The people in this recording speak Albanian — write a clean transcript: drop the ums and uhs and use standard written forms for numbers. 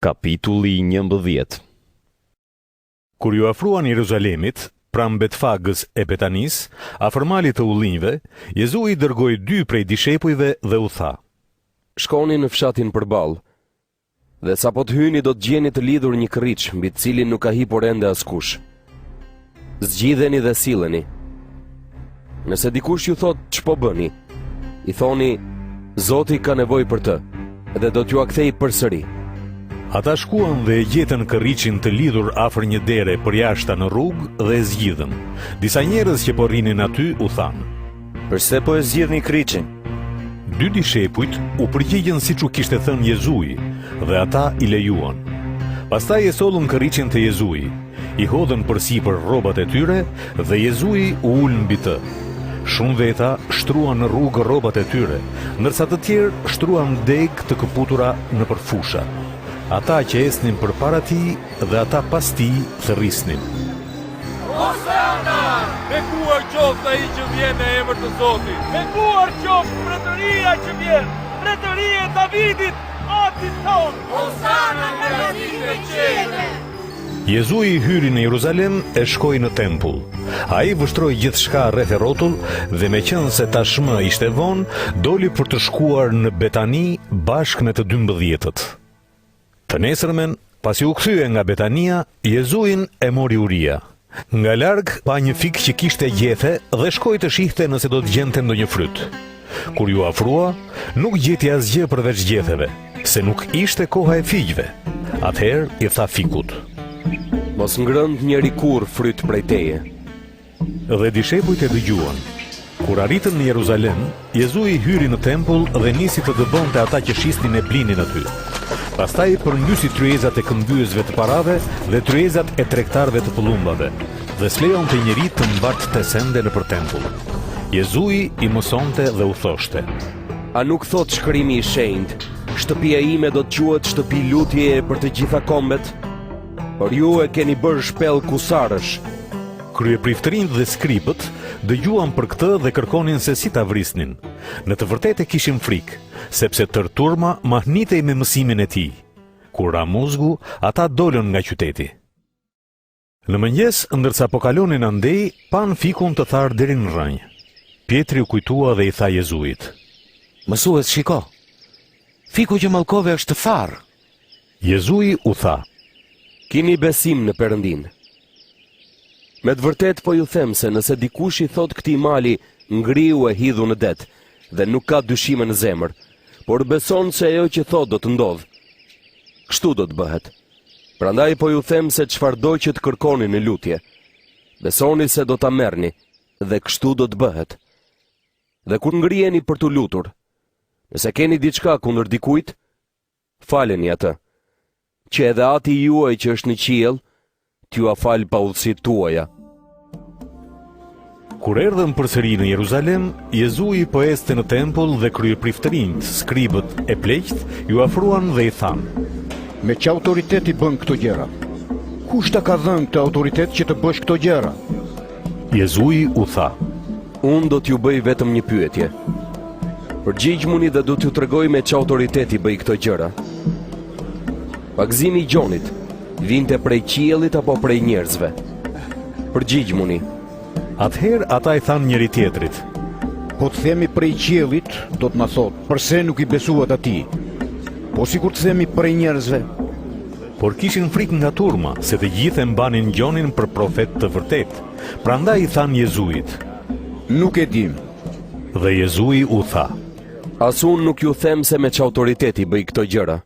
Kapitulli 11. Kur ju afruan Jeruzalemit, pranë Betfagës e Betanis, afër malit të ullinjve, Jezui dërgoi 2 prej dishepujve dhe u tha: Shkoni në fshatin përballë, dhe sapo të hyni do të gjeni të lidhur një kërriç mbi të cilin nuk ka hipur ende askush. Zgjidheni dhe silleni. Nëse dikush ju thot ç'po bëni, i thoni: Zoti ka nevojë për të, dhe do t'ju akthej përsëri. Ata shkuan dhe e gjetën kërriçin të lidhur afër një dere përjashta në rrugë dhe e zgjidhën. Disa njerëz që po rrinin aty u thanë: Përse po e zgjidhni kërriçin? 2 dishepujt u përgjigjen siç u kishte thënë Jezui, dhe ata i lejuan. Pastaj e sollën kërriçin të Jezui, i hodhën përsipër rrobat e tyre dhe Jezui u ul mbi të. Shumë veta shtruan në rrugë rrobat e tyre, ndërsa të tjerë shtruan degë të këputura nëpër fusha. Ata që esnin përpara tij dhe ata pas tij thërrisnin: Hosana! Bekuar qoftë ai që vjen në emër të Zotit. Bekuar qoftë mbretëria që vjen, mbretëria e Davidit, atit ton. Hosana në qiellin. Jezui hyri në Jeruzalem e shkoi në tempull. Ai vështroi gjithçka rreth e rrotull dhe meqense tashmë ishte vonë, doli për të shkuar në Betani bashkë me të 12-tët. Të nesërmen, pasi u kthye nga Betania, Jezuin e mori Uria. Nga larg pa një fik që kishte gjethe dhe shkoi të shihte nëse do të gjente ndonjë fryt. Kur ju afrua, nuk gjeti asgjë përveç gjetheve, se nuk ishte koha e figjve. Atëherë i tha fikut: Mos ngrënd njeri kur fryt prej teje. Dhe dishepujt e dëgjuan. Kur arritën në Jeruzalem, Jezui hyri në tempull dhe nisi të dëbonte ata që shisnin e blinin aty. Pastaj përmbysi tryezat e këmbyesve të parave dhe tryezat e tregtarëve të pëllumbave, dhe s'lejonte njeri të mbartte sende nëpër tempull. Jezui i mësonte dhe u thoshte: A nuk thot shkrimi i shenjtë, shtëpia ime do të quhet shtëpi lutjeje për të gjitha kombet? Por ju e keni bërë shpellë kusarësh. Kryepriftërinjtë dhe skripët dëgjuan për këtë dhe kërkonin se si ta vrisnin. Në të vërtetë kishin frikë, sepse tërë turma mahnitej me mësimin e tij. Kur ra muzgu, ata dolën nga qyteti. Në mëngjes, ndërsa po kalonin andej, pan fikun të tharë deri në rrënjë. Pietri u kujtua dhe i tha Jezuit: Mësues, shiko, fiku që mallkove është tharë. Jezui u tha: Kini besim në Perëndin. Me të vërtet po ju them se nëse dikush i thot këtij mali ngrihu e hidhu në det, dhe nuk ka dyshime në zemër, por beson se ajo që thot do të ndodh, kështu do të bëhet. Prandaj po ju them se çfarëdo që të kërkoni në lutje, besoni se do ta merrni, dhe kështu do të bëhet. Dhe kur ngriheni për të lutur, nëse keni diçka kundër dikujt, faleni atë, që edhe ati juaj që është në qiell t'ju afal pa udhësitë tuaja. Kur erdhën përsëri në Jeruzalem, Jezui po ecte në tempull dhe kryepriftërinjtë, skribët e pleqt ju afruan dhe i thanë: Me që autoritet i bën këto gjëra? Kush ta ka dhënë këtë autoritet që të bësh këto gjëra? Jezui u tha: Unë do t'ju bëj vetëm një pyetje. Përgjigjmuni dhe do t'ju tregoj me që autoritet i bëj këto gjëra. Pagëzimi i gjonit vinte prej qiellit apo prej njerëzve? Përgjigjmuni. Atëherë ata i thanë njëri tjetrit: Po të themi prej qiellit, do të na thotë, përse nuk i besuat atij? Po sikur të themi prej njerëzve? Por kishin frikë nga turma, se të gjithë e mbanin gjonin për profet të vërtet. Prandaj i thanë Jezuit: Nuk e dim. Dhe Jezui u tha: As unë nuk ju them se me që autoriteti bëj këto gjëra.